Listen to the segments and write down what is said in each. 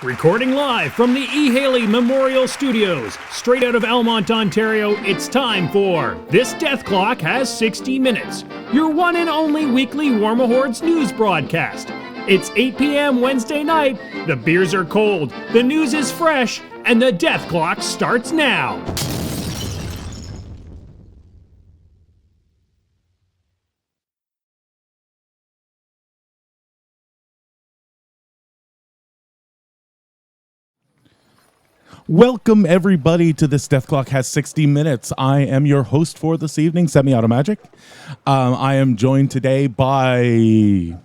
Recording live from the E. Haley Memorial Studios, straight out of Elmont, Ontario, it's time for This Death Clock Has 60 Minutes, your one and only weekly Warmahordes news broadcast. It's 8 p.m. Wednesday night, the beers are cold, the news is fresh, and the death clock starts now. Welcome, everybody, to This Death Clock Has 60 Minutes. I am your host for this evening, Semi-Auto Magic. I am joined today by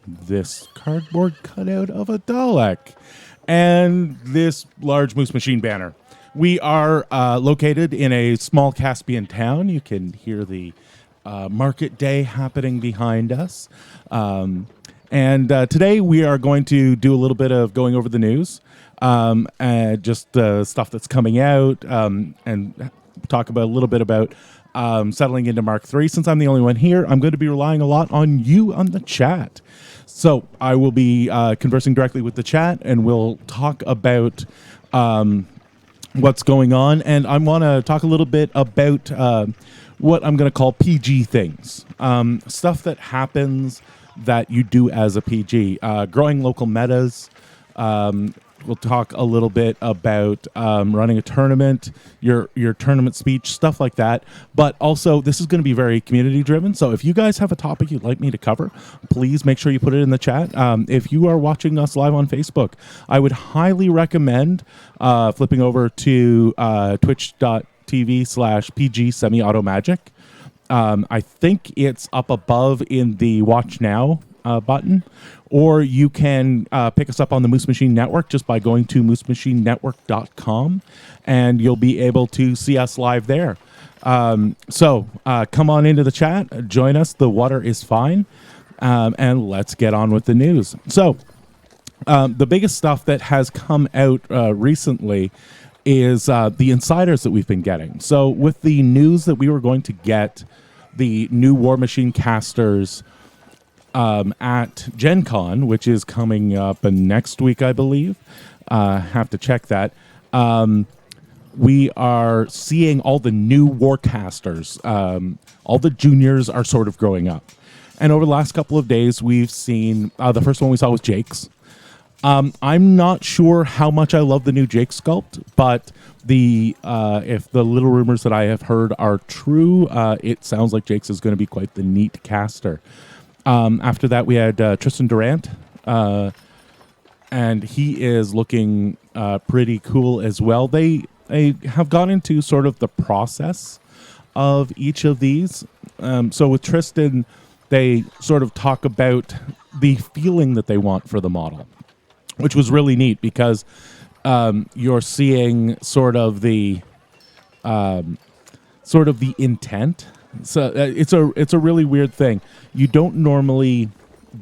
this cardboard cutout of a Dalek and this large Moose Machine banner. We are located in a small Caspian town. You can hear the market day happening behind us. And today we are going to do a little bit of going over the news. And just stuff that's coming out, and talk about a little bit about settling into Mark III. Since I'm the only one here, I'm going to be relying a lot on you on the chat. So I will be conversing directly with the chat, and we'll talk about what's going on. And I want to talk a little bit about what I'm going to call PG things, stuff that happens that you do as a PG, growing local metas. We'll talk a little bit about running a tournament, your tournament speech, stuff like that. But also, this is going to be very community-driven. So if you guys have a topic you'd like me to cover, please make sure you put it in the chat. If you are watching us live on Facebook, I would highly recommend flipping over to twitch.tv/PG Semi-Auto Magic. I think it's up above in the Watch Now button, or you can pick us up on the Moose Machine Network just by going to moosemachinenetwork.com, and you'll be able to see us live there. So come on into the chat, join us. The water is fine, and let's get on with the news. So the biggest stuff that has come out recently is the insiders that we've been getting. So with the news that we were going to get the new War Machine casters at Gen Con, which is coming up next week, I believe. Have to check that. We are seeing all the new Warcasters. All the juniors are sort of growing up. And over the last couple of days, we've seen, the first one we saw was Jake's. I'm not sure how much I love the new Jake sculpt, but if the little rumors that I have heard are true, it sounds like Jake's is going to be quite the neat caster. After that, we had Tristan Durant, and he is looking pretty cool as well. They have gone into sort of the process of each of these. So with Tristan, they sort of talk about the feeling that they want for the model, which was really neat because you're seeing sort of the intent. So it's a really weird thing. You don't normally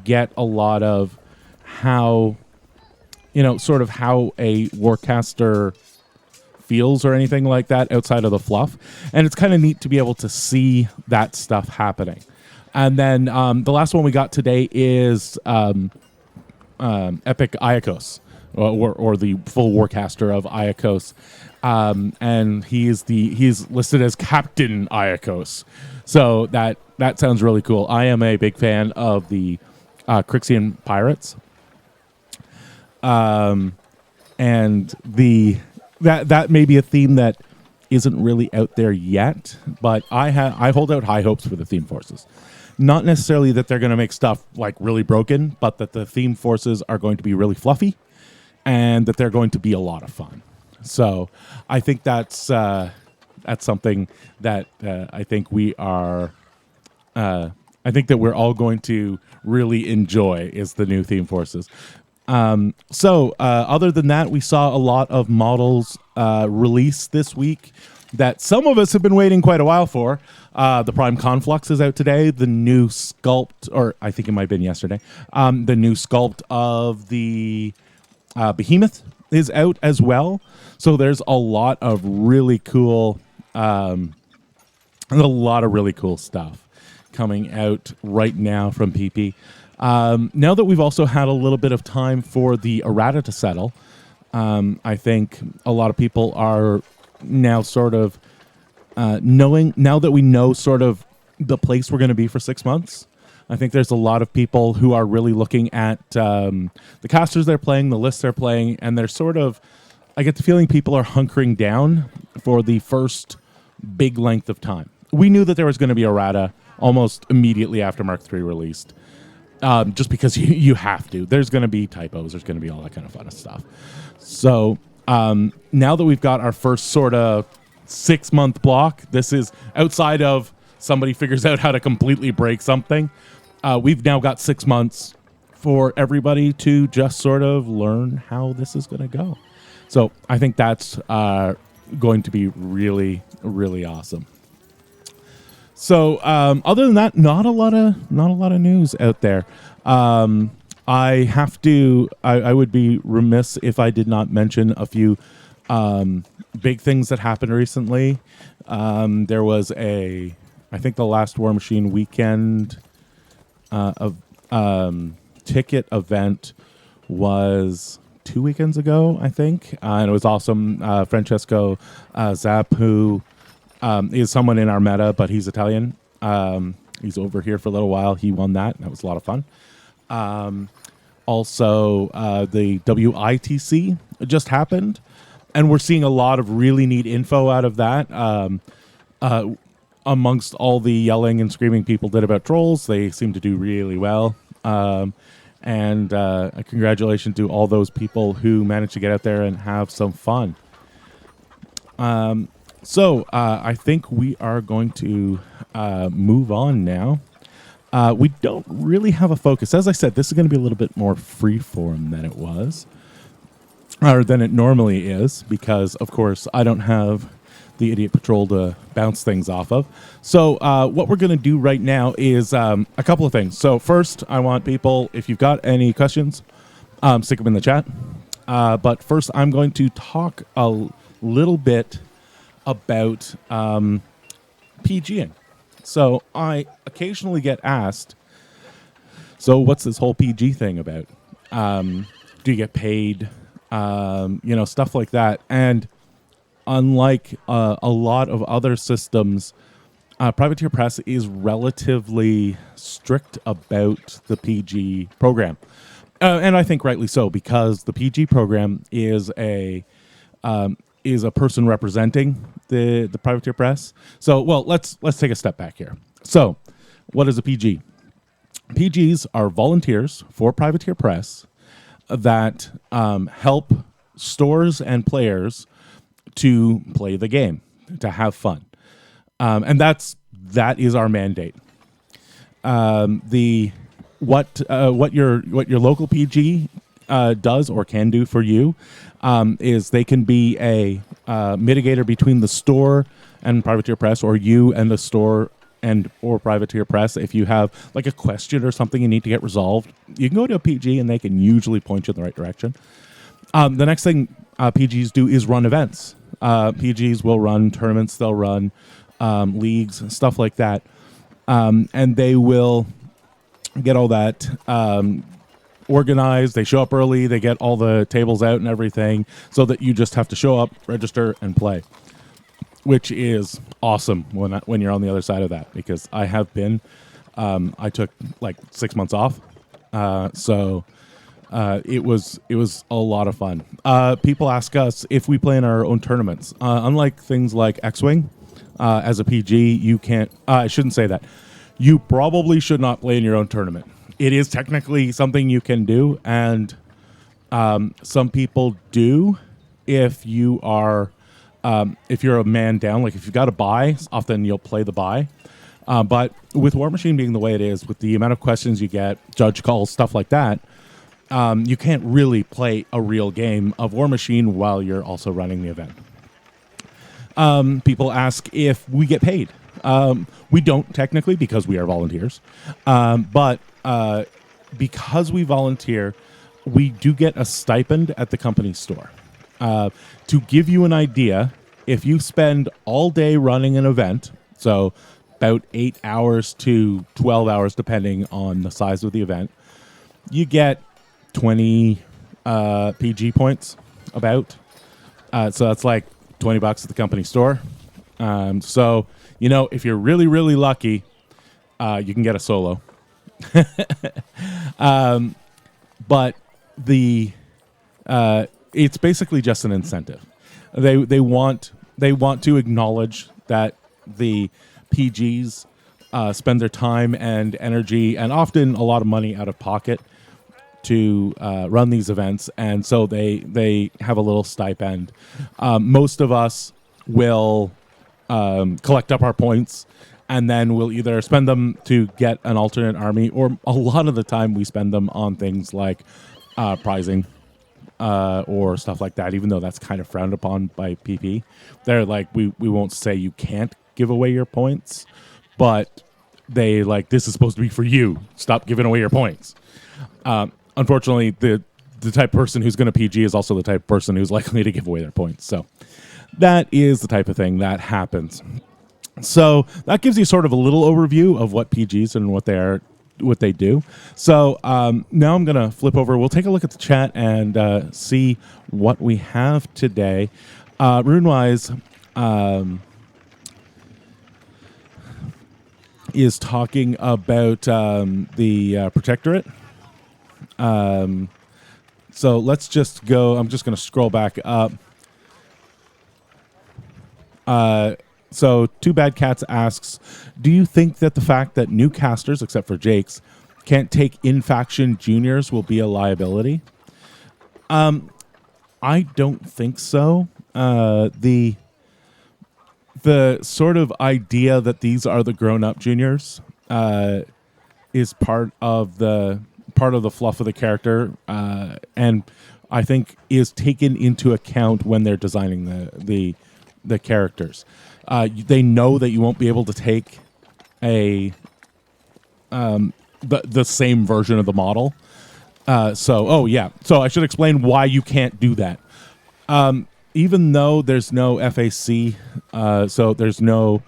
get a lot of how a Warcaster feels or anything like that outside of the fluff. And it's kind of neat to be able to see that stuff happening. And then the last one we got today is Epic Iacos, or the full Warcaster of Iacos. And he's listed as Captain Iacos. So that sounds really cool. I am a big fan of the Crixian Pirates. And that may be a theme that isn't really out there yet, but I hold out high hopes for the theme forces. Not necessarily that they're going to make stuff like really broken, but that the theme forces are going to be really fluffy and that they're going to be a lot of fun. So I think that's something that I think we are. I think that we're all going to really enjoy is the new theme forces. Other than that, we saw a lot of models release this week that some of us have been waiting quite a while for. The Prime Conflux is out today. The new sculpt, or I think it might have been yesterday, the new sculpt of the Behemoth is out as well. So there's a lot of really cool stuff coming out right now from PP. Now that we've also had a little bit of time for the errata to settle, I think a lot of people are now sort of knowing, now that we know sort of the place we're going to be for 6 months. I think there's a lot of people who are really looking at the casters they're playing, the lists they're playing, and they're sort of, I get the feeling people are hunkering down for the first big length of time. We knew that there was going to be errata almost immediately after Mark III released, just because you have to. There's going to be typos. There's going to be all that kind of fun stuff. So now that we've got our first sort of 6 month block, this is outside of somebody figures out how to completely break something. We've now got 6 months for everybody to just sort of learn how this is going to go. So I think that's going to be really, really awesome. So other than that, not a lot of news out there. I would be remiss if I did not mention a few big things that happened recently. There was I think the last War Machine weekend ticket event was 2 weekends ago, I think. And it was awesome. Francesco Zapp, who is someone in our meta, but he's Italian. He's over here for a little while. He won that. That was a lot of fun. Also, the WITC just happened, and we're seeing a lot of really neat info out of that. Amongst all the yelling and screaming people did about trolls, they seem to do really well. And a congratulations to all those people who managed to get out there and have some fun. So I think we are going to move on now. We don't really have a focus. As I said, this is going to be a little bit more freeform than it was, or than it normally is, because, of course, I don't have the Idiot Patrol to bounce things off of. So what we're going to do right now is a couple of things. So first, I want people, if you've got any questions, stick them in the chat. But first, I'm going to talk a little bit about PGing. So I occasionally get asked, so what's this whole PG thing about? Do you get paid? Stuff like that. And unlike a lot of other systems, Privateer Press is relatively strict about the PG program. And I think rightly so, because the PG program is a person representing the Privateer Press. So, well, let's take a step back here. So, what is a PG? PGs are volunteers for Privateer Press that help stores and players to play the game, to have fun, and that is our mandate. What your local PG does or can do for you is they can be a mitigator between the store and Privateer Press, or you and the store and or Privateer Press. If you have like a question or something you need to get resolved, you can go to a PG and they can usually point you in the right direction. The next thing PGs do is run events. PGs will run tournaments, they'll run leagues, stuff like that. And they will get all that organized. They show up early, they get all the tables out and everything, so that you just have to show up, register, and play, which is awesome when you're on the other side of that, because I have been, I took like 6 months off. So it was a lot of fun. People ask us if we play in our own tournaments. Unlike things like X-Wing, as a PG, you can't, I shouldn't say that. You probably should not play in your own tournament. It is technically something you can do, and some people do if you are, if you're a man down, like if you've got a buy, often you'll play the buy. But with War Machine being the way it is, with the amount of questions you get, judge calls, stuff like that, you can't really play a real game of War Machine while you're also running the event. People ask if we get paid. We don't technically, because we are volunteers. But because we volunteer, we do get a stipend at the company store. To give you an idea, if you spend all day running an event, so about 8 hours to 12 hours, depending on the size of the event, you get 20 PG points about. So that's like $20 at the company store. So, if you're really, really lucky, you can get a solo. But it's basically just an incentive. They want to acknowledge that the PGs spend their time and energy and often a lot of money out of pocket to run these events, and so they have a little stipend. Most of us will collect up our points, and then we'll either spend them to get an alternate army, or a lot of the time we spend them on things like prizing or stuff like that, even though that's kind of frowned upon by PP. They're like, we won't say you can't give away your points, but they like, this is supposed to be for you. Stop giving away your points. Unfortunately, the type of person who's going to PG is also the type of person who's likely to give away their points. So that is the type of thing that happens. So that gives you sort of a little overview of what PGs and what they do. So now I'm going to flip over. We'll take a look at the chat and see what we have today. Runewise is talking about the Protectorate. So let's just go. I'm just going to scroll back up. So Two Bad Cats asks, do you think that the fact that new casters, except for Jake's, can't take in-faction juniors will be a liability? I don't think so. The sort of idea that these are the grown-up juniors is part of the fluff of the character, and I think is taken into account when they're designing the characters. They know that you won't be able to take the same version of the model. So I should explain why you can't do that. Even though there's no FAC, so there's no,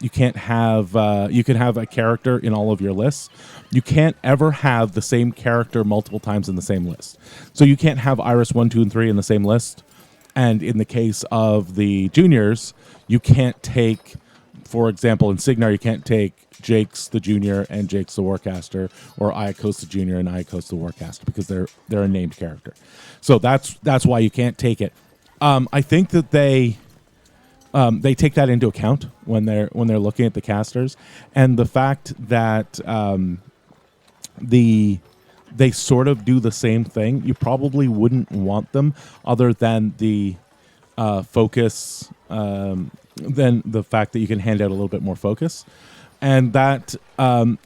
you can't have, you can have a character in all of your lists. You can't ever have the same character multiple times in the same list. So you can't have Iris 1, 2, and 3 in the same list. And in the case of the juniors, you can't take, for example, in Signar, you can't take Jake's the junior and Jake's the warcaster, or Iacos the junior and Iacos the warcaster, because they're a named character. So that's why you can't take it. I think that they take that into account when they're looking at the casters, and the fact that they sort of do the same thing. You probably wouldn't want them, other than the focus, than the fact that you can hand out a little bit more focus. And that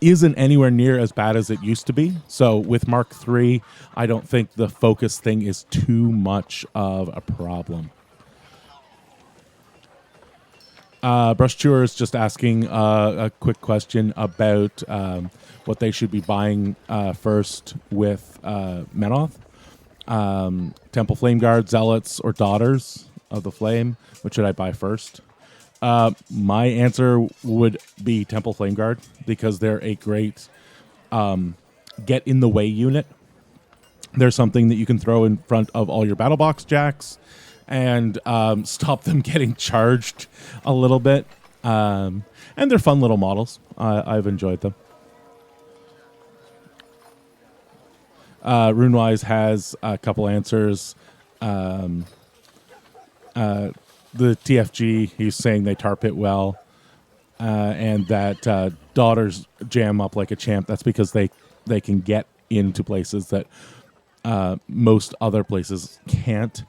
isn't anywhere near as bad as it used to be. So with Mark III, I don't think the focus thing is too much of a problem. Brush Chewer is just asking a quick question about what they should be buying first with Menoth. Temple Flame Guard, Zealots, or Daughters of the Flame. What should I buy first? My answer would be Temple Flame Guard, because they're a great get in the way unit. They're something that you can throw in front of all your battle box jacks and stop them getting charged a little bit. And they're fun little models. I've enjoyed them. Runewise has a couple answers. The TFG, he's saying they tar pit well, and that Daughters jam up like a champ. That's because they can get into places that most other places can't.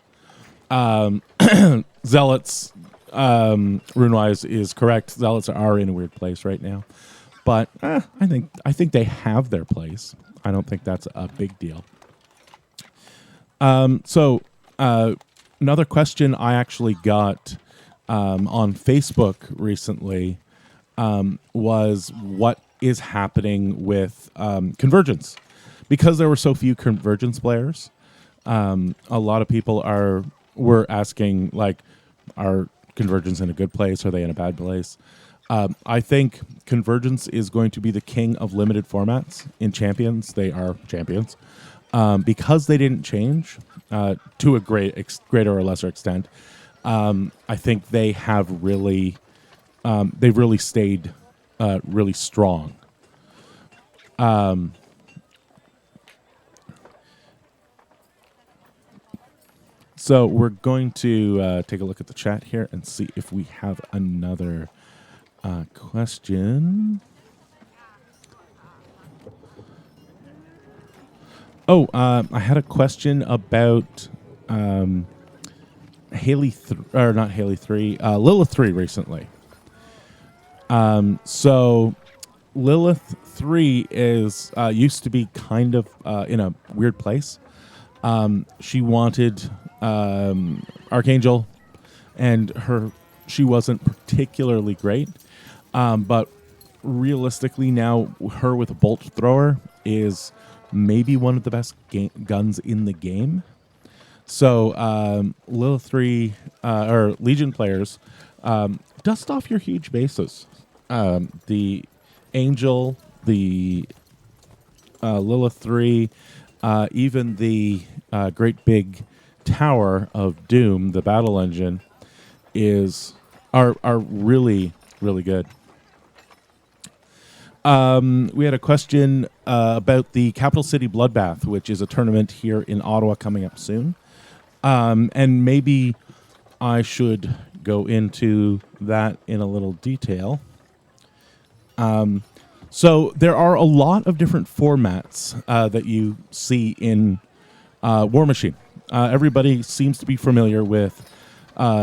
Zealots, Runewise is correct. Zealots are in a weird place right now, but I think they have their place. I don't think that's a big deal. So another question I actually got on Facebook recently was what is happening with Convergence, because there were so few Convergence players. A lot of people were asking, like, are Convergence in a good place? Are they in a bad place? I think Convergence is going to be the king of limited formats. In Champions, they are champions. Because they didn't change to a greater or lesser extent, I think they have they've really stayed really strong. So we're going to take a look at the chat here and see if we have another question. Oh, I had a question about Lilith 3 recently. So Lilith 3 is used to be kind of in a weird place. She wanted Archangel, and she wasn't particularly great. But realistically now, her with a bolt thrower is maybe one of the best guns in the game. So Lilith 3 or Legion players, dust off your huge bases. The Angel, the Lilith 3, even the great big tower of Doom, the battle engine, are really, really good. We had a question about the Capital City Bloodbath, which is a tournament here in Ottawa coming up soon. And maybe I should go into that in a little detail. So there are a lot of different formats that you see in War Machine. Everybody seems to be familiar with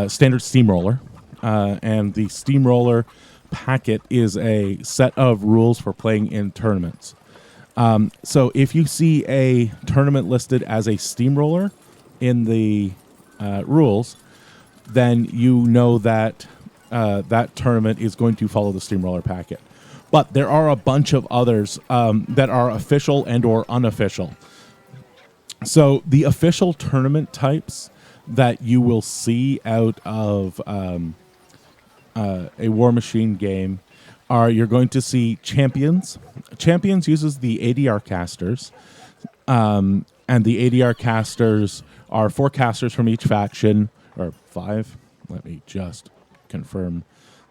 standard Steamroller, and the Steamroller packet is a set of rules for playing in tournaments. So if you see a tournament listed as a Steamroller in the rules, then you know that that tournament is going to follow the Steamroller packet. But there are a bunch of others that are official and or unofficial. So the official tournament types that you will see out of a War Machine game you're going to see Champions. Champions uses the ADR casters, and the ADR casters are 4 casters from each faction, or 5. Let me just confirm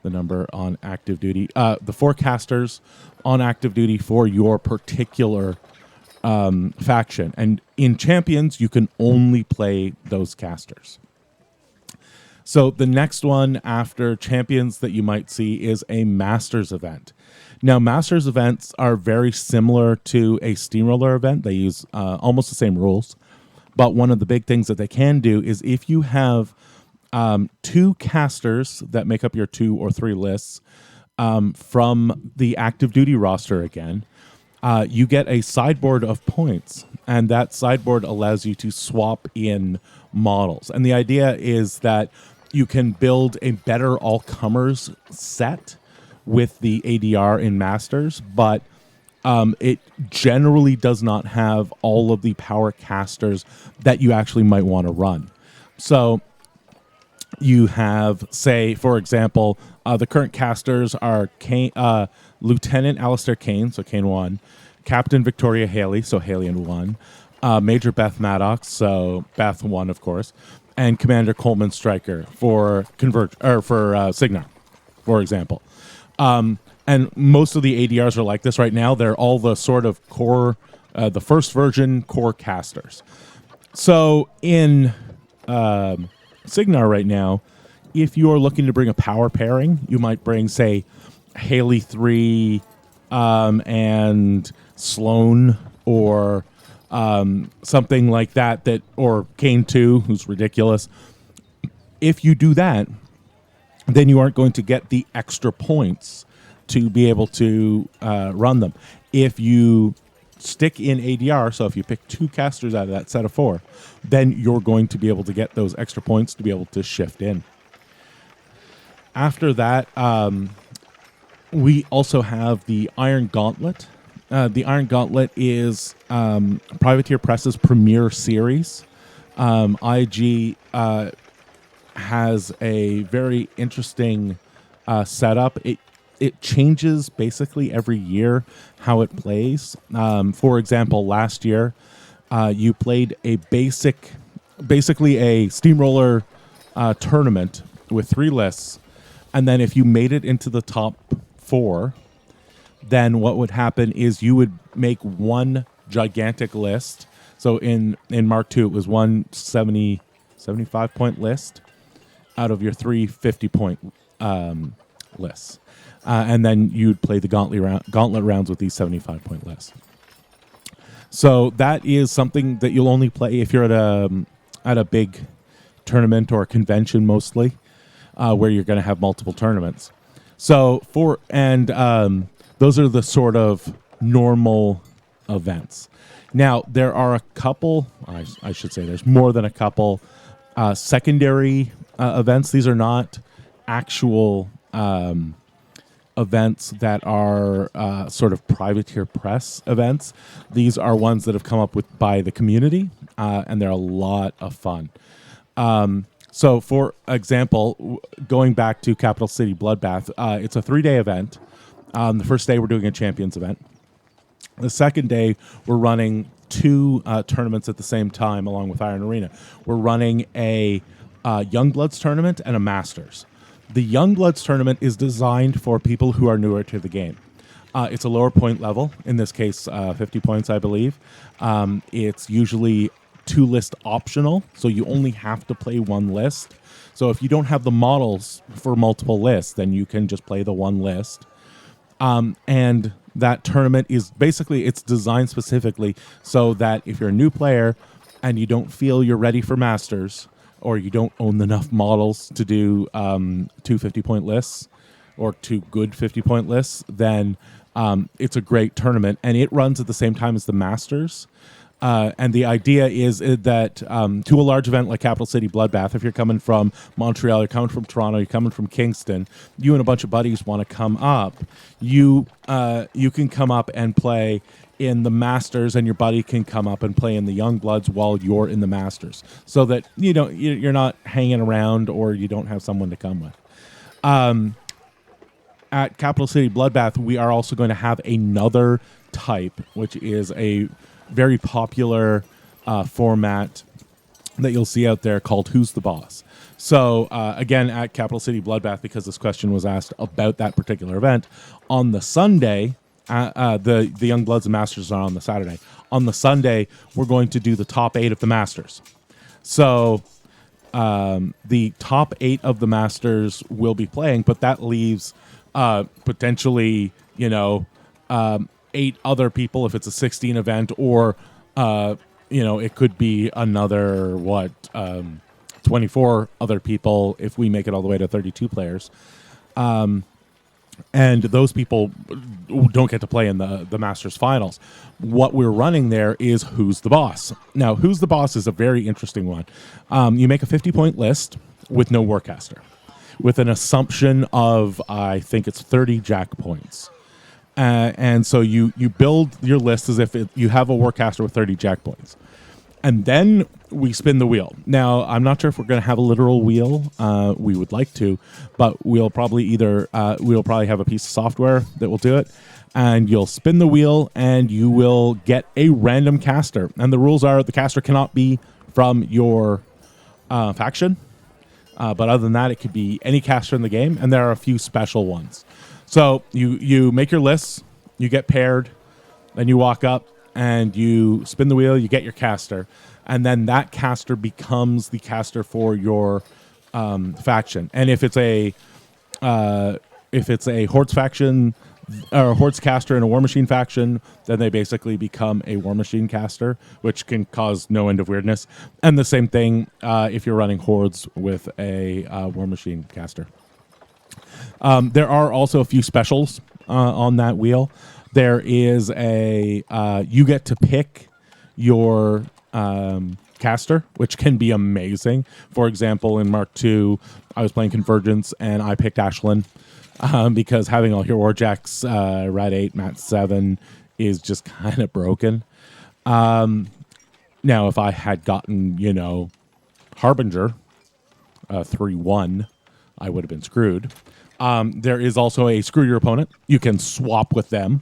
the number on active duty. The 4 casters on active duty for your particular faction. And in Champions, you can only play those casters. So the next one after Champions that you might see is a Masters event. Now, Masters events are very similar to a Steamroller event. They use almost the same rules. But one of the big things that they can do is if you have 2 casters that make up your 2 or 3 lists from the active duty roster again, you get a sideboard of points, and that sideboard allows you to swap in models. And the idea is that you can build a better all-comers set with the ADR in Masters, but it generally does not have all of the power casters that you actually might want to run. So you have, say, for example, the current casters are Lieutenant Alistair Kane, so Kane 1, Captain Victoria Haley, so Haley and 1, Major Beth Maddox, so Beth 1, of course, and Commander Coleman Stryker for Signar, for example. And most of the ADRs are like this right now. They're all the sort of core, the first version core casters. So in Signar right now, if you're looking to bring a power pairing, you might bring, say, Haley 3 and Sloan, or something like that, or Kane 2, who's ridiculous. If you do that, then you aren't going to get the extra points to be able to run them. If you stick in ADR, so if you pick 2 casters out of that set of 4, then you're going to be able to get those extra points to be able to shift in. After that, we also have the Iron Gauntlet. The Iron Gauntlet is Privateer Press's premier series. IG has a very interesting setup. it changes basically every year how it plays. For example, last year you played basically a steamroller tournament with 3 lists, and then if you made it into the top 4, then what would happen is you would make one gigantic list. So in Mark II, it was 75 point list out of your 3 50-point lists. And then you'd play the gauntlet rounds with these 75-point lists. So that is something that you'll only play if you're at a big tournament or a convention mostly, where you're going to have multiple tournaments. So those are the sort of normal events. Now, there are a couple, I should say there's more than a couple, secondary events. These are not actual events that are sort of privateer press events. These are ones that have come up with by the community, and they're a lot of fun. So, for example, going back to Capital City Bloodbath, it's a 3-day event. The first day, we're doing a Champions event. The second day, we're running 2 tournaments at the same time, along with Iron Arena. We're running a Youngbloods tournament and a Masters. The Youngbloods tournament is designed for people who are newer to the game. It's a lower point level, in this case, 50 points, I believe. It's usually 2 list optional, so you only have to play 1 list. So if you don't have the models for multiple lists, then you can just play the 1 list. And that tournament is basically, it's designed specifically so that if you're a new player and you don't feel you're ready for Masters, or you don't own enough models to do 2 50-point lists or 2 good 50-point lists, then it's a great tournament. And it runs at the same time as the Masters. And the idea is that to a large event like Capital City Bloodbath, if you're coming from Montreal, you're coming from Toronto, you're coming from Kingston, you and a bunch of buddies want to come up, you can come up and play in the Masters, and your buddy can come up and play in the Youngbloods while you're in the Masters, so that you're not hanging around or you don't have someone to come with. At Capital City Bloodbath, we are also going to have another type, which is a very popular format that you'll see out there called Who's the Boss? So again, at Capital City Bloodbath, because this question was asked about that particular event, on the Sunday, the Youngbloods and Masters are on the Saturday. On the Sunday, we're going to do the top 8 of the Masters. So the top 8 of the Masters will be playing, but that leaves potentially, 8 other people if it's a 16 event, or it could be another 24 other people if we make it all the way to 32 players, and those people don't get to play in the Masters finals. What we're running there is Who's the Boss. Now, Who's the Boss is a very interesting one. You make a 50-point list with no Warcaster, with an assumption of, I think it's 30 Jack points. And so you build your list as if you have a Warcaster with 30 Jack points. And then we spin the wheel. Now, I'm not sure if we're going to have a literal wheel. We would like to, but we'll probably have a piece of software that will do it. And you'll spin the wheel, and you will get a random caster. And the rules are the caster cannot be from your faction. But other than that, it could be any caster in the game. And there are a few special ones. So you make your lists, you get paired, then you walk up and you spin the wheel, you get your caster, and then that caster becomes the caster for your faction. And if it's a Hordes faction or a Hordes caster and a War Machine faction, then they basically become a War Machine caster, which can cause no end of weirdness. And the same thing if you're running Hordes with a War Machine caster. There are also a few specials on that wheel. There is you get to pick your caster, which can be amazing. For example, in Mark II, I was playing Convergence, and I picked Ashlyn because having all your Warjacks, Rat 8, Mat 7 is just kind of broken. Now, if I had gotten, Harbinger 3-1, I would have been screwed. There is also a screw your opponent. You can swap with them.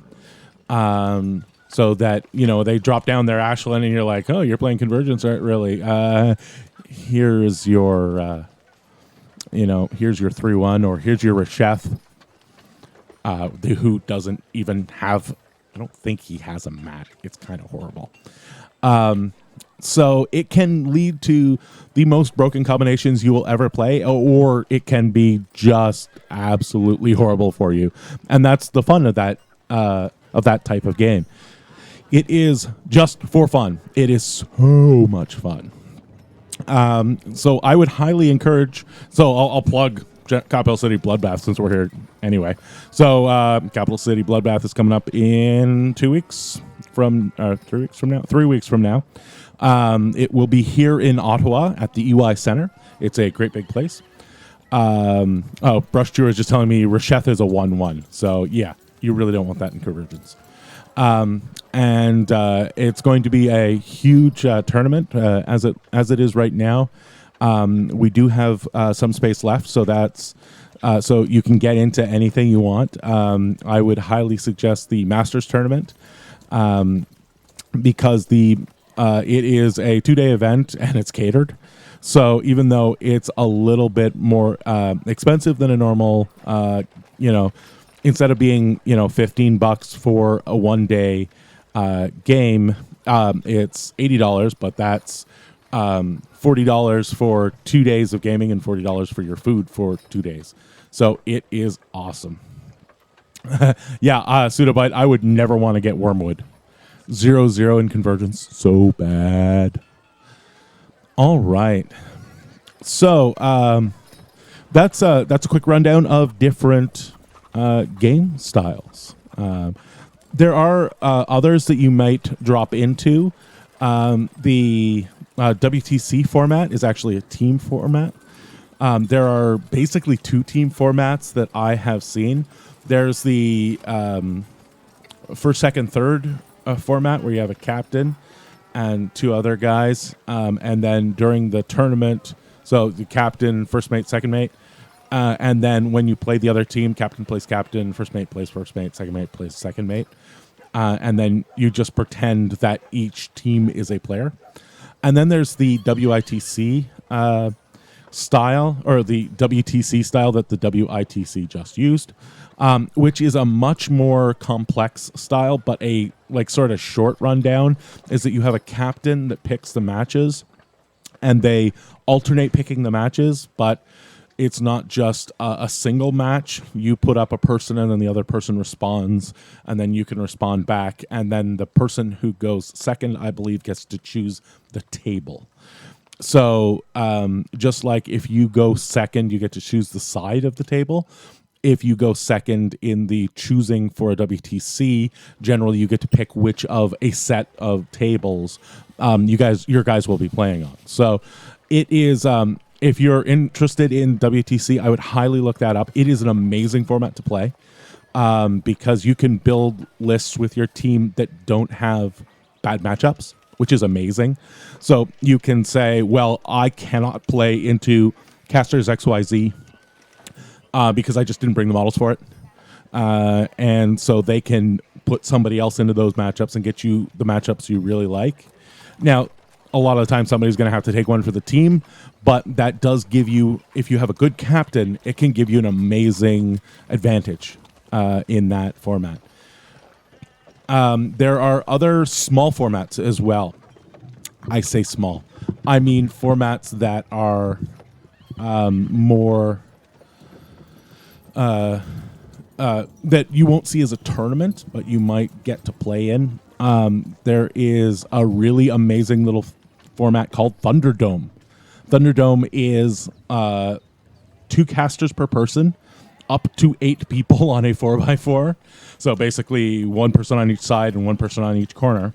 So that, they drop down their Ashland and you're like, oh, you're playing Convergence, right? Really? Here's your, here's your 3-1, or here's your Resheth, who doesn't even have, I don't think he has a mat. It's kind of horrible. So it can lead to the most broken combinations you will ever play, or it can be just absolutely horrible for you. And that's the fun of that type of game. It is just for fun. It is so much fun. So I would highly encourage. So I'll plug Capital City Bloodbath since we're here anyway. So Capital City Bloodbath is coming up in 2 weeks from 3 weeks from now. 3 weeks from now. It will be here in Ottawa at the EY Center. It's a great big place. Brush Drew is just telling me Resheth is a 1-1. So yeah, you really don't want that in Convergence. And it's going to be a huge tournament as it is right now. We do have some space left, so that's so you can get into anything you want. I would highly suggest the Masters tournament because it is a 2-day event and it's catered. So even though it's a little bit more expensive than a normal, instead of being $15 for a 1-day game, it's $80, but that's $40 for 2 days of gaming and $40 for your food for 2 days. So it is awesome. Yeah, Pseudobite, I would never want to get Wormwood. 0-0 in Convergence, so bad. All right, so that's a quick rundown of different game styles. There are others that you might drop into. The WTC format is actually a team format. There are basically 2 team formats that I have seen. There's the first, second, third format where you have a captain and 2 other guys. And then during the tournament, so the captain, first mate, second mate. And then when you play the other team, captain plays captain, first mate plays first mate, second mate plays second mate. And then you just pretend that each team is a player. And then there's the WITC style, or the WTC style that the WITC just used, which is a much more complex style, but a sort of short rundown is that you have a captain that picks the matches and they alternate picking the matches, but it's not just a single match. You put up a person and then the other person responds, and then you can respond back. And then the person who goes second, I believe, gets to choose the table. So just like if you go second, you get to choose the side of the table. If you go second in the choosing for a WTC, generally you get to pick which of a set of tables your guys will be playing on. So it is... if you're interested in WTC, I would highly look that up. It is an amazing format to play because you can build lists with your team that don't have bad matchups, which is amazing. So you can say, well, I cannot play into Casters XYZ because I just didn't bring the models for it. And so they can put somebody else into those matchups and get you the matchups you really like. Now, a lot of the time somebody's going to have to take one for the team, but that does give you, if you have a good captain, it can give you an amazing advantage in that format. There are other small formats as well. I say small. I mean formats that are more... that you won't see as a tournament, but you might get to play in. There is a really amazing little format called Thunderdome. Thunderdome is 2 casters per person, up to 8 people on a 4x4. So basically 1 person on each side and 1 person on each corner.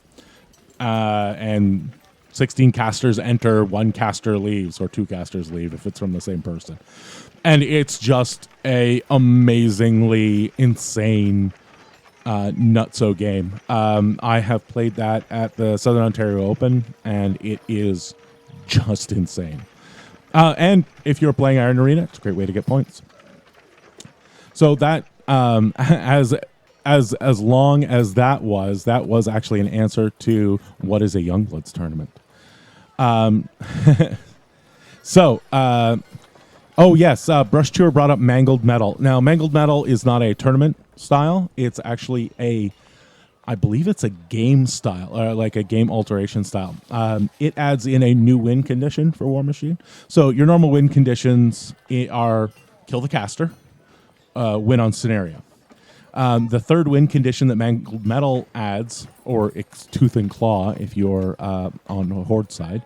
And 16 casters enter, 1 caster leaves, or 2 casters leave if it's from the same person. And it's just a amazingly insane nutso game. I have played that at the Southern Ontario Open, and it is just insane. And if you're playing Iron Arena, it's a great way to get points. So that as long as that was actually an answer to what is a Youngbloods tournament. So, oh yes, Brush Tour brought up Mangled Metal. Now, Mangled Metal is not a tournament style. It's actually I believe it's a game style, or like a game alteration style. It adds in a new win condition for War Machine. So your normal win conditions are kill the caster, win on scenario. The third win condition that Mangled Metal adds, or it's Tooth and Claw if you're on the Horde side,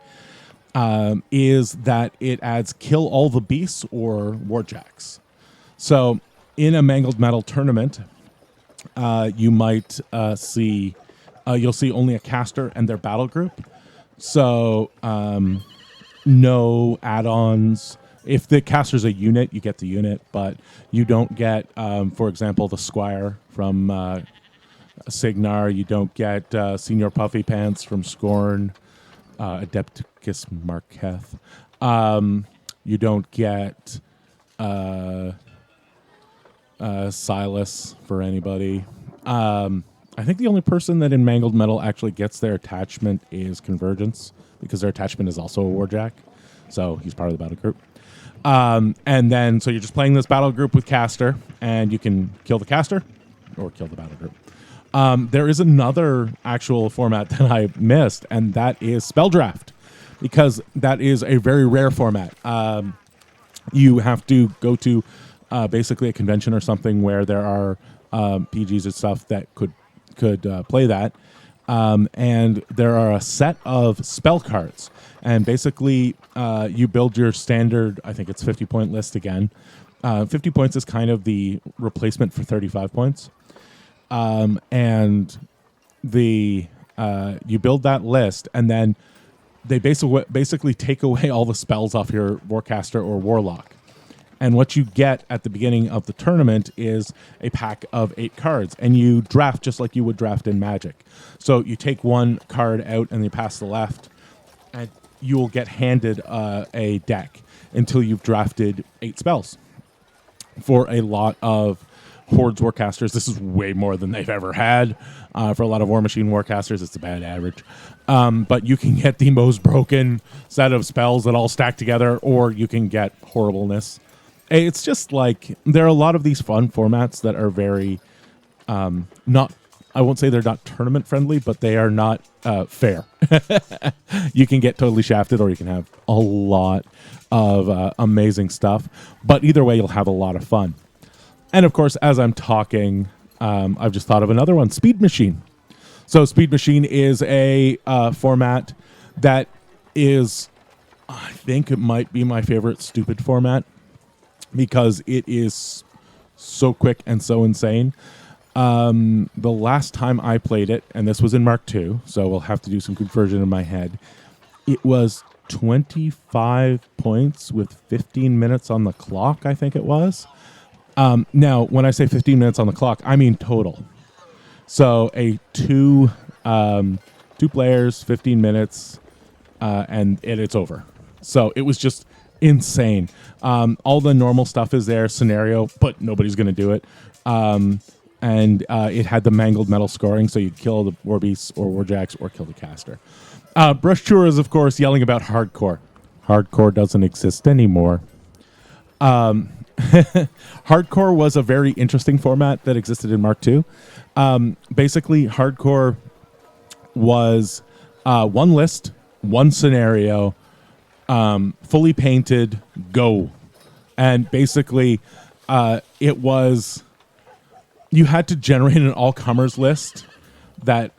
is that it adds kill all the beasts or warjacks. So in a Mangled Metal tournament, you might see you'll see only a caster and their battle group. So no add-ons. If the caster's a unit, you get the unit, but you don't get, for example, the Squire from Signar. You don't get Senior Puffy Pants from Scorn, Adepticus Marketh. You don't get Silas for anybody. I think the only person that in Mangled Metal actually gets their attachment is Convergence, because their attachment is also a Warjack. So he's part of the battle group. And then, so you're just playing this battle group with caster, and you can kill the caster or kill the battle group. There is another actual format that I missed, and that is Spell Draft, because that is a very rare format. You have to go to basically a convention or something where there are PGs and stuff that could play that. And there are a set of spell cards. And basically, you build your standard, I think it's 50-point list again. 50 points is kind of the replacement for 35 points. And you build that list, and then they basically take away all the spells off your Warcaster or Warlock. And what you get at the beginning of the tournament is a pack of 8 cards, and you draft just like you would draft in Magic. So you take one card out and you pass the left, and you will get handed a deck until you've drafted 8 spells. For a lot of Hordes Warcasters, this is way more than they've ever had. For a lot of War Machine Warcasters, it's a bad average. But you can get the most broken set of spells that all stack together, or you can get horribleness. It's just like, there are a lot of these fun formats that are very not, I won't say they're not tournament friendly, but they are not fair. You can get totally shafted, or you can have a lot of amazing stuff. But either way, you'll have a lot of fun. And of course, as I'm talking, I've just thought of another one, Speed Machine. So Speed Machine is a format that is, I think it might be my favorite stupid format, because it is so quick and so insane. The last time I played it, and this was in Mark II, so we'll have to do some conversion in my head, it was 25 points with 15 minutes on the clock, I think it was. Now, when I say 15 minutes on the clock, I mean total. So two players, 15 minutes, and it's over. So it was just insane. All the normal stuff is there, scenario, but nobody's going to do it. And it had the Mangled Metal scoring, so you kill the War Beasts or Warjacks or kill the caster. Brush Tour is, of course, yelling about hardcore. Hardcore doesn't exist anymore. Hardcore was a very interesting format that existed in Mark II. Basically, hardcore was one list, one scenario, fully painted, go. And basically, it was, you had to generate an all-comers list that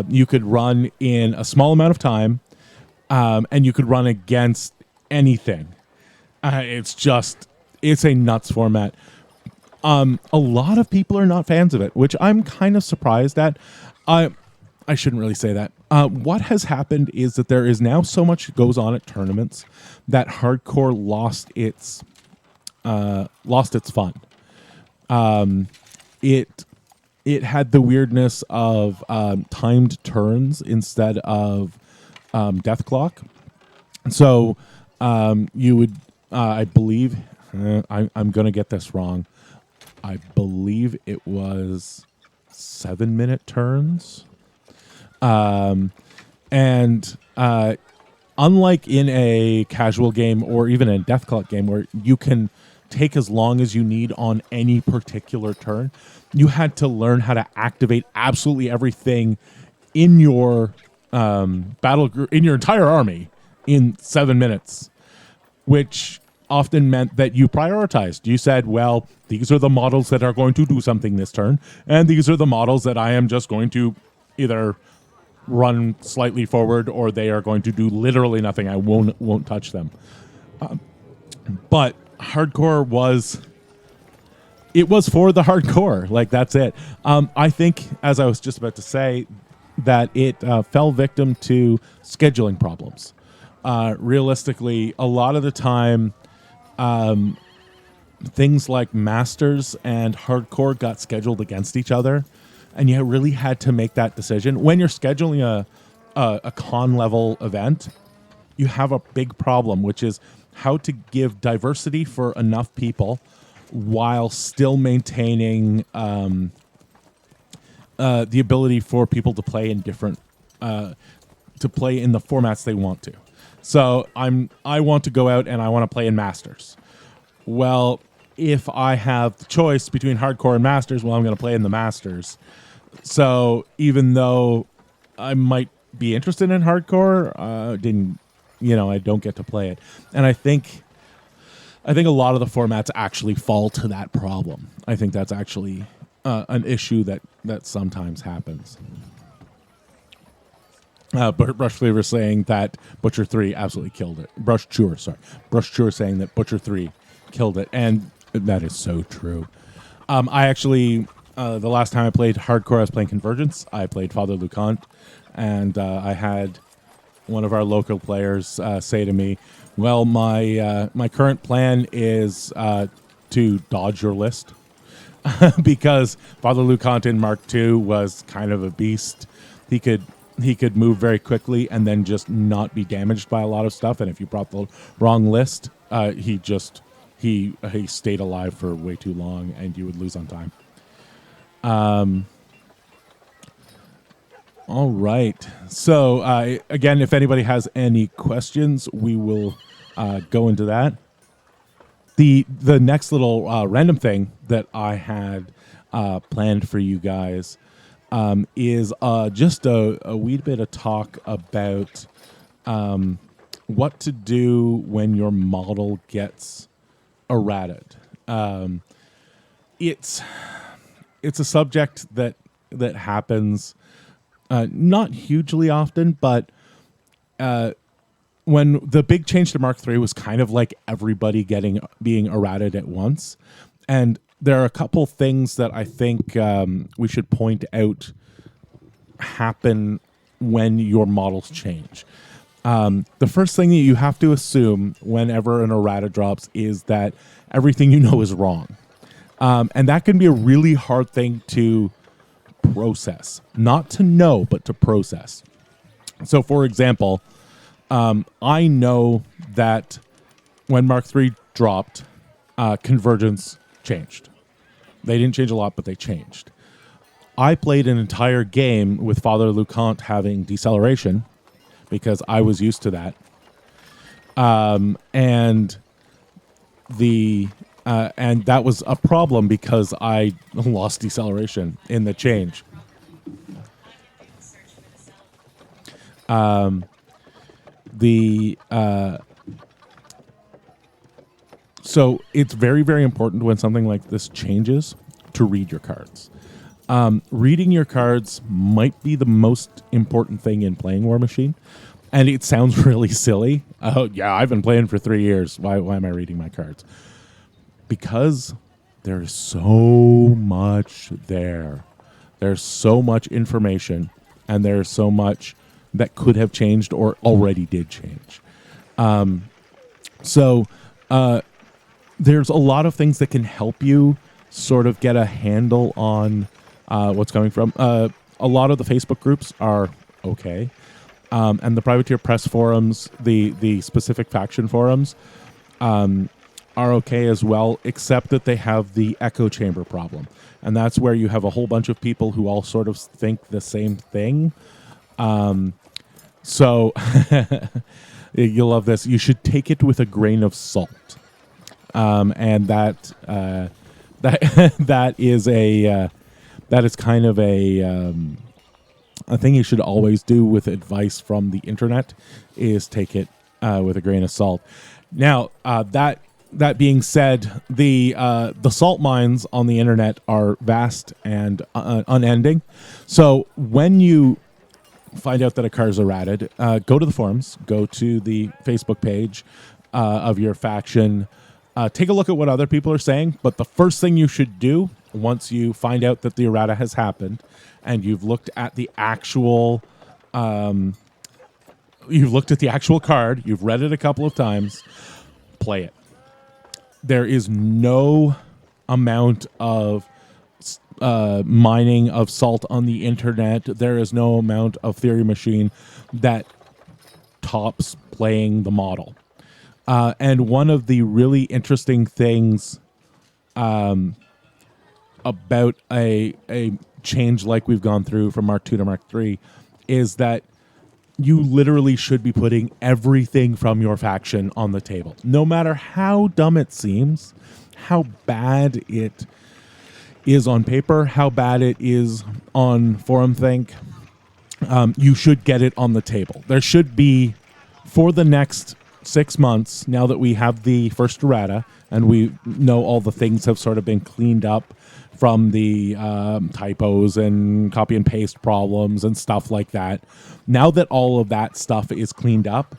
you could run in a small amount of time, and you could run against anything. It's a nuts format. A lot of people are not fans of it, which I'm kind of surprised at. I shouldn't really say that. What has happened is that there is now so much goes on at tournaments that hardcore lost its fun. It had the weirdness of timed turns instead of death clock. So you would, I believe, I'm going to get this wrong. I believe it was 7-minute turns. And unlike in a casual game or even a Death Clock game where you can take as long as you need on any particular turn, you had to learn how to activate absolutely everything in your battle group, in your entire army in 7 minutes, which often meant that you prioritized. You said, well, these are the models that are going to do something this turn, and these are the models that I am just going to either run slightly forward or they are going to do literally nothing. I won't touch them. But hardcore was for the hardcore. Like, that's it. I think, as I was just about to say, that it fell victim to scheduling problems. Realistically, a lot of the time, things like Masters and Hardcore got scheduled against each other, and you really had to make that decision. When you're scheduling a con level event, you have a big problem, which is how to give diversity for enough people while still maintaining the ability for people to play in different to play in the formats they want to. So I want to go out and I want to play in Masters. Well, if I have the choice between Hardcore and Masters, well, I'm going to play in the Masters. So even though I might be interested in Hardcore, I don't get to play it. And I think a lot of the formats actually fall to that problem. I think that's actually an issue that sometimes happens. Brush Flavor saying that Butcher 3 absolutely killed it. Brush Chewer saying that Butcher 3 killed it, and that is so true. I actually, the last time I played Hardcore, I was playing Convergence. I played Father Lucant, and I had one of our local players say to me, well, my current plan is to dodge your list. Because Father Lucant in Mark II was kind of a beast. He could move very quickly and then just not be damaged by a lot of stuff. And if you brought the wrong list, he stayed alive for way too long, and you would lose on time. All right. So again, if anybody has any questions, we will go into that. The next little random thing that I had planned for you guys is just a wee bit of talk about what to do when your model gets errated. It's a subject that happens not hugely often, but when the big change to Mark III was kind of like everybody being errated at once. And there are a couple things that I think we should point out happen when your models change. The first thing that you have to assume whenever an errata drops is that everything you know is wrong. And that can be a really hard thing to process. Not to know, but to process. So, for example, I know that when Mark III dropped, Convergence changed. They didn't change a lot, but they changed. I played an entire game with Father Lucant having deceleration because I was used to that. And that was a problem because I lost deceleration in the change. So it's very, very important when something like this changes to read your cards. Reading your cards might be the most important thing in playing War Machine. And it sounds really silly. Oh, yeah, I've been playing for 3 years. Why am I reading my cards? Because there's so much there. There's so much information, and there's so much that could have changed or already did change. So there's a lot of things that can help you sort of get a handle on what's coming from. A lot of the Facebook groups are okay. And the Privateer Press forums, the specific faction forums, are okay as well, except that they have the echo chamber problem. And that's where you have a whole bunch of people who all sort of think the same thing. So you'll love this. You should take it with a grain of salt. And that that is kind of a thing you should always do with advice from the internet is take it with a grain of salt. Now, that being said, the salt mines on the internet are vast and unending. So when you find out that a car is errated, go to the forums, go to the Facebook page of your faction, take a look at what other people are saying. But the first thing you should do once you find out that the errata has happened and you've looked at the actual card, you've read it a couple of times, play it. There is no amount of mining of salt on the internet. There is no amount of theory machine that tops playing the model. And one of the really interesting things about a change like we've gone through from Mark II to Mark III is that you literally should be putting everything from your faction on the table. No matter how dumb it seems, how bad it is on paper, how bad it is on Forum Think, you should get it on the table. There should be, for the next 6 months, now that we have the first errata and we know all the things have sort of been cleaned up from the typos and copy and paste problems and stuff like that. Now that all of that stuff is cleaned up,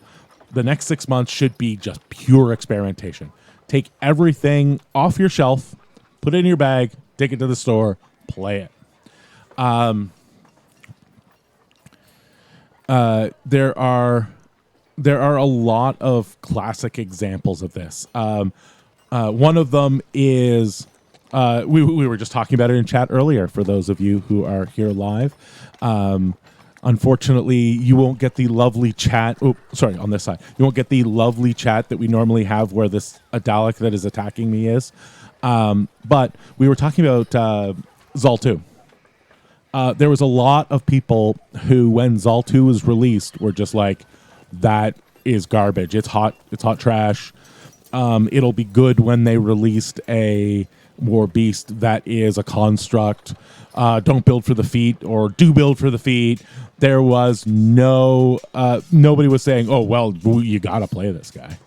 the next 6 months should be just pure experimentation. Take everything off your shelf, put it in your bag, take it to the store, play it. There are a lot of classic examples of this. One of them is we were just talking about it in chat earlier. For those of you who are here live, unfortunately, you won't get the lovely chat. Oh, sorry, on this side, you won't get the lovely chat that we normally have, where a Dalek that is attacking me is. But we were talking about Zal 2. There was a lot of people who, when Zal 2 was released, were just like, that is garbage. It's hot trash. It'll be good when they released a War Beast that is a construct. Don't build for the feet, or do build for the feet. There was nobody was saying, oh, well, you got to play this guy.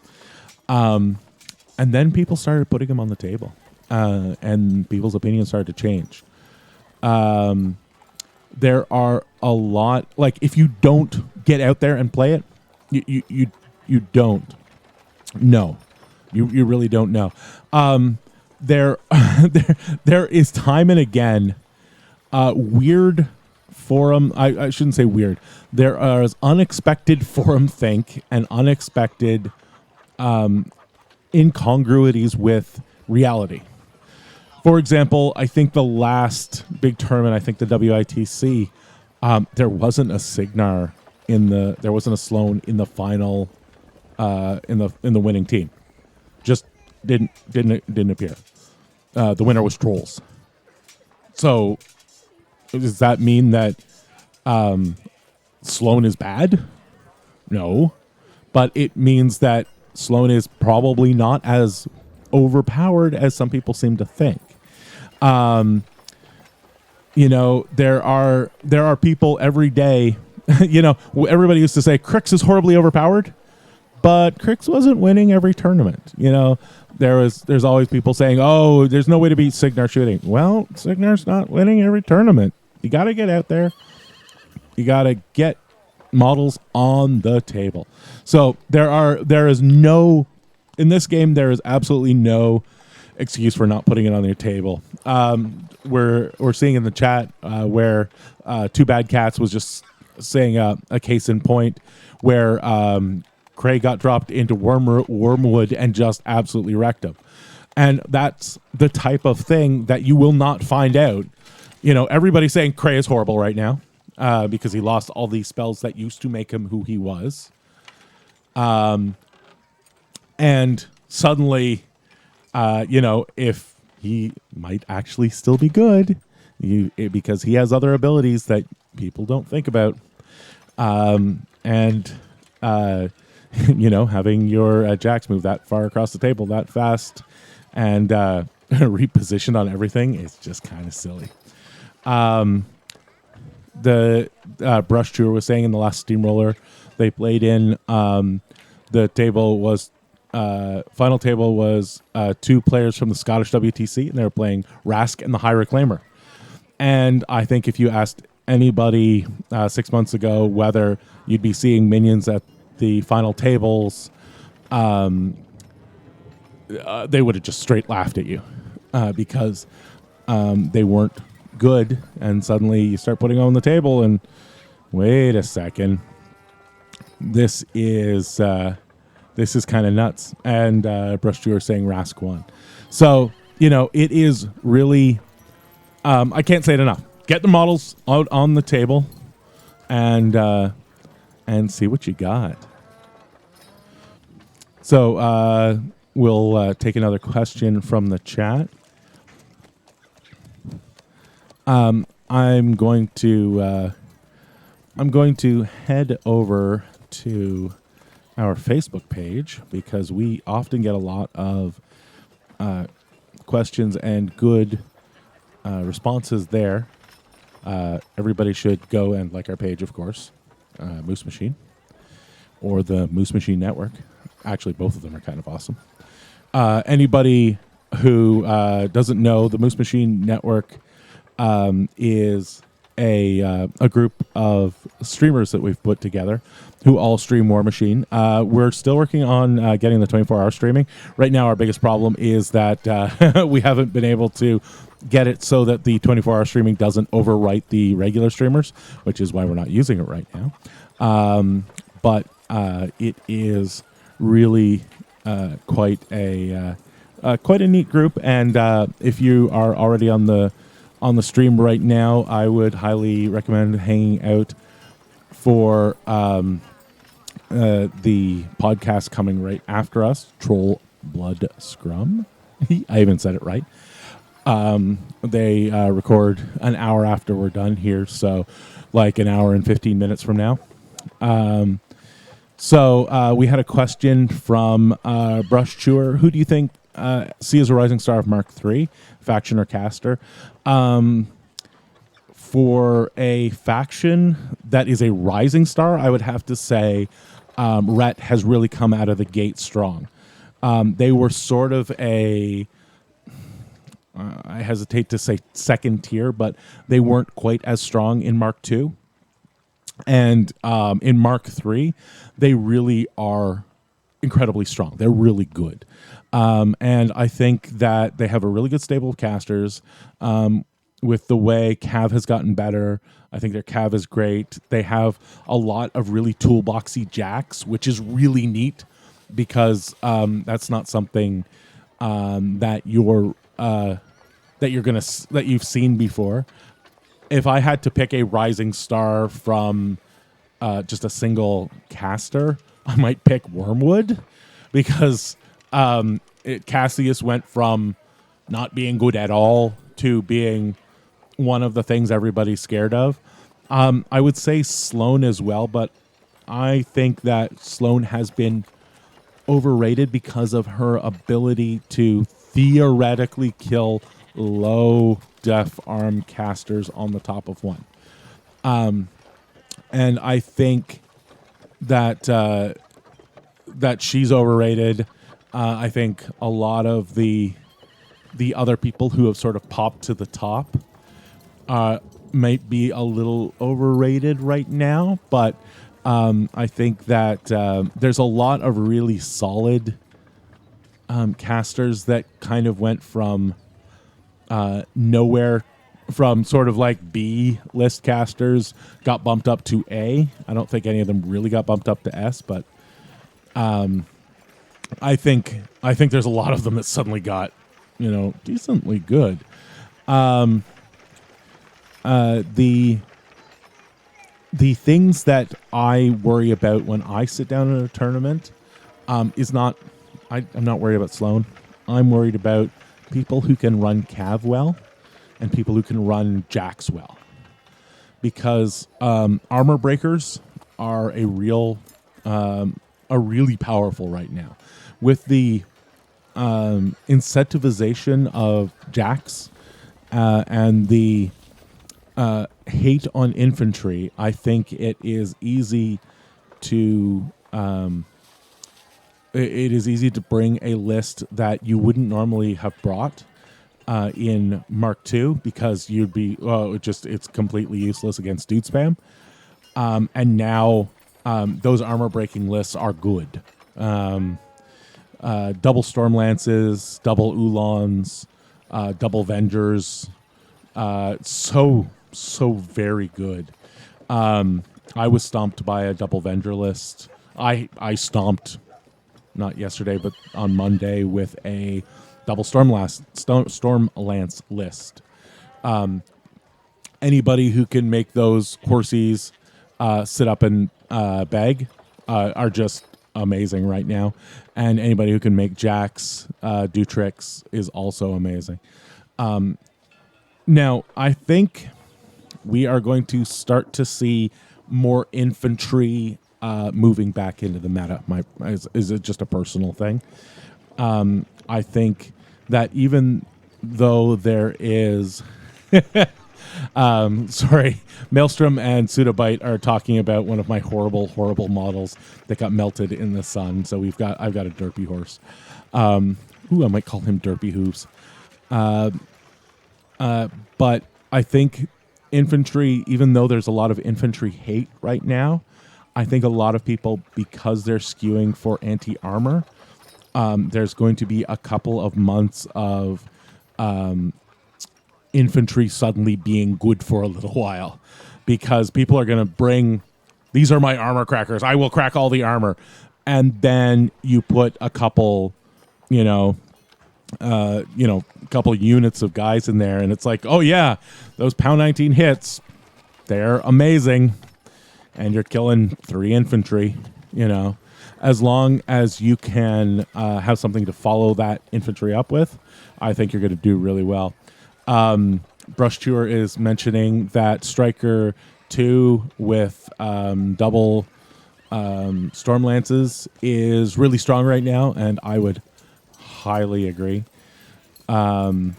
And then people started putting him on the table, and people's opinions started to change. There are a lot, like, if you don't get out there and play it, you don't know. You really don't know. There is time and again weird forum. I shouldn't say weird. There is unexpected forum think and unexpected incongruities with reality. For example, I think the last big tournament, I think the WITC, there wasn't a Signar there wasn't a Sloan in the final in the winning team. Just didn't appear. The winner was Trolls. So does that mean that Sloan is bad? No. But it means that Sloan is probably not as overpowered as some people seem to think. There are people every day. Everybody used to say Crix is horribly overpowered, but Crix wasn't winning every tournament. There's always people saying, oh, there's no way to beat Signar shooting. Well, Signar's not winning every tournament. You got to get out there. You got to get models on the table. So there is no, in this game, there is absolutely no excuse for not putting it on your table. We're seeing in the chat where Two Bad Cats was just saying a case in point where Cray got dropped into Wormwood and just absolutely wrecked him. And that's the type of thing that you will not find out. Everybody's saying Cray is horrible right now because he lost all these spells that used to make him who he was. And suddenly if he might actually still be good, because he has other abilities that people don't think about. And having your jacks move that far across the table that fast and reposition on everything is just kind of silly. The Brush Tour was saying in the last Steamroller they played in, the table was final table was 2 players from the Scottish WTC, and they were playing Rask and the High Reclaimer. And I think if you asked anybody 6 months ago whether you'd be seeing minions at the final tables, they would have just straight laughed at you because they weren't good. And suddenly you start putting on the table and wait a second, this is kind of nuts. And Brush Tour saying Rask won. So, it is really, I can't say it enough. Get the models out on the table and see what you got. So we'll take another question from the chat. I'm going to head over to our Facebook page because we often get a lot of questions and good responses there. Everybody should go and like our page, of course, Moose Machine or the Moose Machine Network. Actually, both of them are kind of awesome. Anybody who doesn't know, the Moose Machine Network is a group of streamers that we've put together who all stream War Machine. We're still working on getting the 24-hour streaming. Right now, our biggest problem is that we haven't been able to get it so that the 24-hour streaming doesn't overwrite the regular streamers, which is why we're not using it right now. But it is really quite a neat group, and if you are already on the stream right now, I would highly recommend hanging out for the podcast coming right after us, Troll Blood Scrum. I even said it right. They record an hour after we're done here, so like an hour and 15 minutes from now. So we had a question from Brush Chewer. Who do you think see as a rising star of Mark III, faction or caster? For a faction that is a rising star, I would have to say Rhett has really come out of the gate strong. They were sort of I hesitate to say second tier, but they weren't quite as strong in Mark II. And in Mark III, they really are incredibly strong. They're really good. And I think that they have a really good stable of casters. With the way Cav has gotten better, I think their Cav is great. They have a lot of really toolboxy jacks, which is really neat because that's not something that you've seen before. If I had to pick a rising star from just a single caster, I might pick Wormwood because Cassius went from not being good at all to being one of the things everybody's scared of. I would say Sloane as well, but I think that Sloane has been overrated because of her ability to theoretically kill low def arm casters on the top of one. And I think that she's overrated. I think a lot of the other people who have sort of popped to the top might be a little overrated right now, but I think that there's a lot of really solid casters that kind of went from nowhere, from sort of like B list casters, got bumped up to A. I don't think any of them really got bumped up to S, but I think there's a lot of them that suddenly got, decently good. The things that I worry about when I sit down in a tournament is not. I'm not worried about Sloane. I'm worried about people who can run Cav well and people who can run Jax well. Because armor breakers are are really powerful right now. With the incentivization of Jax and the hate on infantry, I think it is easy to bring a list that you wouldn't normally have brought in Mark II, because you'd be it's completely useless against dude spam. And now those armor breaking lists are good. Double Storm Lances, double Ulons, double Vengers. So very good. I was stomped by a double Venger list. I stomped, not yesterday, but on Monday, with a double Storm Lance list. Anybody who can make those horsies sit up and beg are just amazing right now. And anybody who can make Jax do tricks is also amazing. Now, I think we are going to start to see more infantry moving back into the meta. Is it just a personal thing? I think that even though there is... sorry, Maelstrom and Pseudobite are talking about one of my horrible models that got melted in the sun. So I've got a derpy horse. I might call him Derpy Hooves. But I think infantry, even though there's a lot of infantry hate right now, I think a lot of people, because they're skewing for anti-armor, there's going to be a couple of months of infantry suddenly being good for a little while, because people are going to bring, these are my armor crackers, I will crack all the armor. And then you put a couple, couple units of guys in there, and it's like, oh yeah, those pound 19 hits, they're amazing, and you're killing 3 infantry. As long as you can have something to follow that infantry up with, I think you're going to do really well. Brush Chewer is mentioning that Striker 2 with double Storm Lances is really strong right now, and I would highly agree. That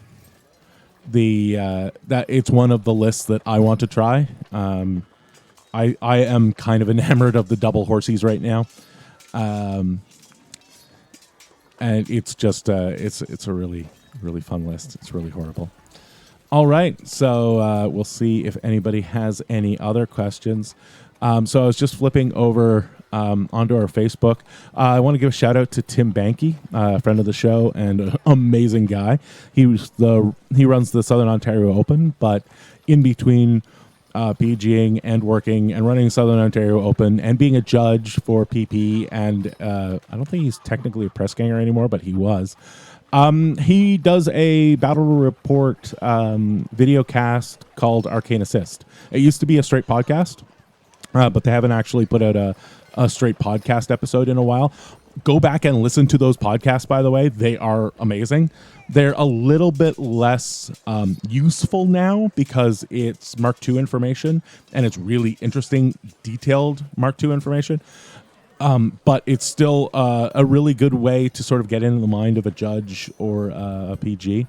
it's one of the lists that I want to try. I am kind of enamored of the double horsies right now, and it's just it's a really fun list. It's really horrible. All right, so we'll see if anybody has any other questions. So I was just flipping over onto our Facebook. I want to give a shout out to Tim Banky, a friend of the show and an amazing guy. He runs the Southern Ontario Open, but in between PGing and working and running Southern Ontario Open and being a judge for PP, and I don't think he's technically a press ganger anymore, but he was. He does a battle report video cast called Arcane Assist. It used to be a straight podcast, but they haven't actually put out a straight podcast episode in a while. Go back and listen to those podcasts, by the way. They are amazing. They're a little bit less useful now because it's Mark II information, and it's really interesting, detailed Mark II information. But it's still a really good way to sort of get into the mind of a judge or a PG.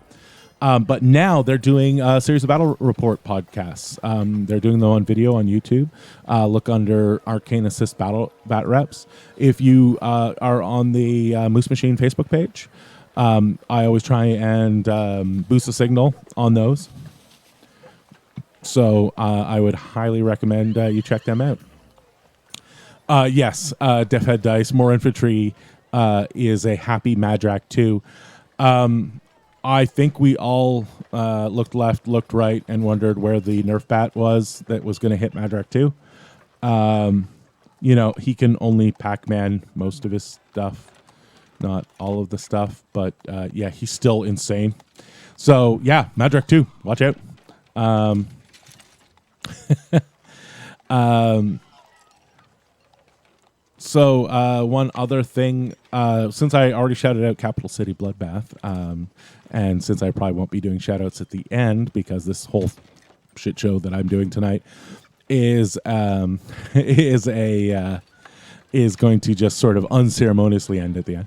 But now they're doing a series of battle report podcasts. They're doing them on video on YouTube. Look under Arcane Assist Bat Reps. If you are on the Moose Machine Facebook page, I always try and boost the signal on those. So I would highly recommend you check them out. Yes, Defhead Dice, more infantry is a happy Madrak too. I think we all looked left, looked right, and wondered where the Nerf bat was that was going to hit Madrak 2. He can only Pac-Man most of his stuff, not all of the stuff, but yeah, he's still insane. So yeah, Madrak 2, watch out. one other thing, since I already shouted out Capital City Bloodbath, and since I probably won't be doing shout-outs at the end because this whole shit show that I'm doing tonight is going to just sort of unceremoniously end at the end.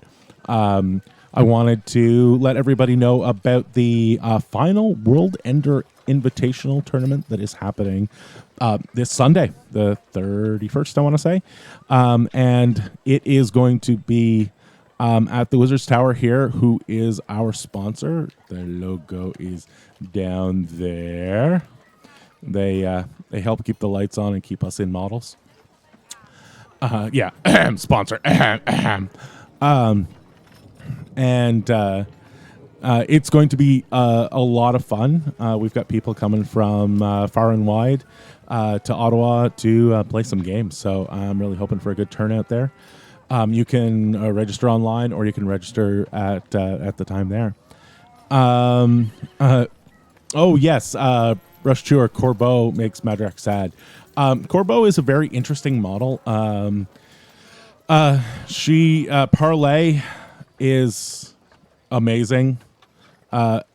I wanted to let everybody know about the final World Ender Invitational Tournament that is happening this Sunday, the 31st, I want to say. And it is going to be at the Wizards Tower here, who is our sponsor. Their logo is down there. They help keep the lights on and keep us in models. Sponsor. And it's going to be a lot of fun. We've got people coming from far and wide to Ottawa to play some games. So I'm really hoping for a good turnout there. You can register online, or you can register at the time there. Rush Chewer Corbeau makes Madrak sad. Corbeau is a very interesting model. Parlay is amazing,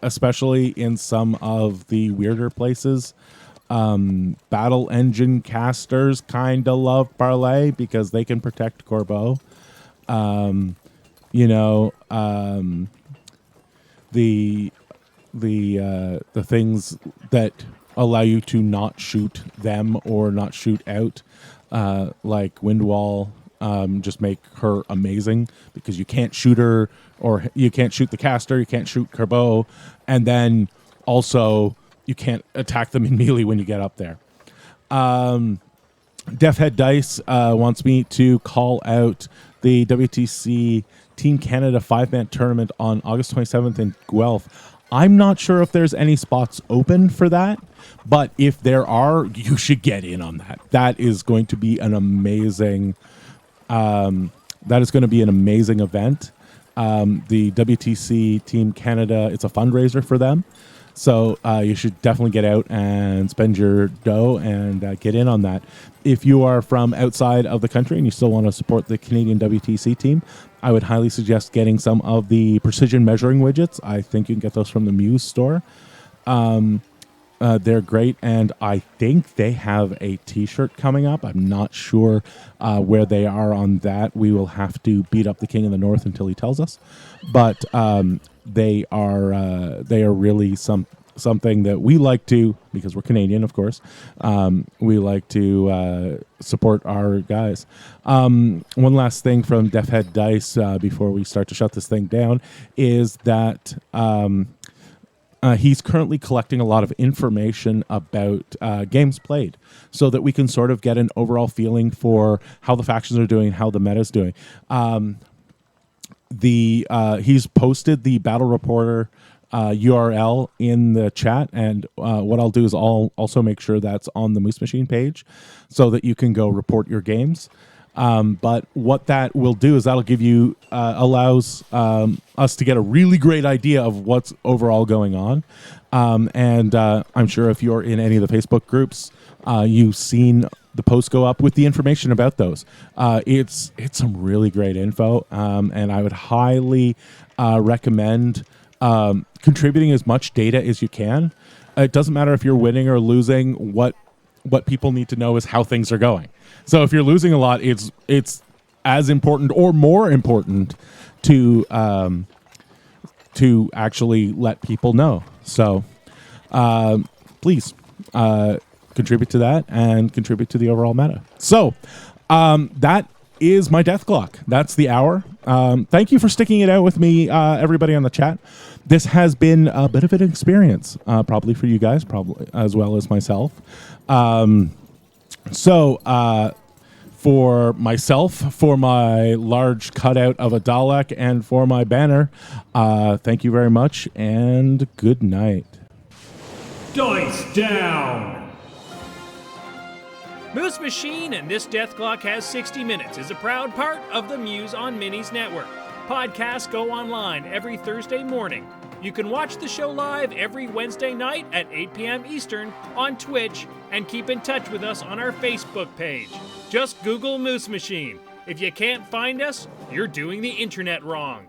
especially in some of the weirder places. Battle Engine casters kind of love Parlay because they can protect Corbeau. The things that allow you to not shoot them or not shoot out, like Windwall, just make her amazing because you can't shoot her, or you can't shoot the caster, you can't shoot Corbeau, and then also you can't attack them in melee when you get up there. Deathhead Dice wants me to call out the WTC Team Canada 5-man tournament on August 27th in Guelph. I'm not sure if there's any spots open for that, but if there are, you should get in on that. That is going to be an amazing event. The WTC Team Canada, it's a fundraiser for them. So you should definitely get out and spend your dough and get in on that. If you are from outside of the country and you still want to support the Canadian WTC team, I would highly suggest getting some of the precision measuring widgets. I think you can get those from the Muse store. They're great, and I think they have a T-shirt coming up. I'm not sure where they are on that. We will have to beat up the King of the North until he tells us. But they are really something that we like to, because we're Canadian, of course. We like to support our guys. One last thing from Deathhead Dice before we start to shut this thing down is that he's currently collecting a lot of information about games played so that we can sort of get an overall feeling for how the factions are doing, how the meta is doing. He's posted the Battle Reporter URL in the chat, and what I'll do is I'll also make sure that's on the Moose Machine page so that you can go report your games. But what that will do is that'll give you allows us to get a really great idea of what's overall going on. And I'm sure if you're in any of the Facebook groups, you've seen the posts go up with the information about those. It's some really great info, and I would highly recommend contributing as much data as you can. It doesn't matter if you're winning or losing. What people need to know is how things are going. So if you're losing a lot, it's as important or more important to actually let people know. So please contribute to that and contribute to the overall meta. So that is my death clock. That's the hour. Thank you for sticking it out with me, everybody on the chat. This has been a bit of an experience, probably for you guys, probably as well as myself. For myself, for my large cutout of a Dalek, and for my banner, thank you very much, and good night. Dice down! Moose Machine and This Death Clock Has 60 Minutes is a proud part of the Muse on Minis network. Podcasts go online every Thursday morning. You can watch the show live every Wednesday night at 8 p.m. Eastern on Twitch, and keep in touch with us on our Facebook page. Just Google Moose Machine. If you can't find us, you're doing the internet wrong.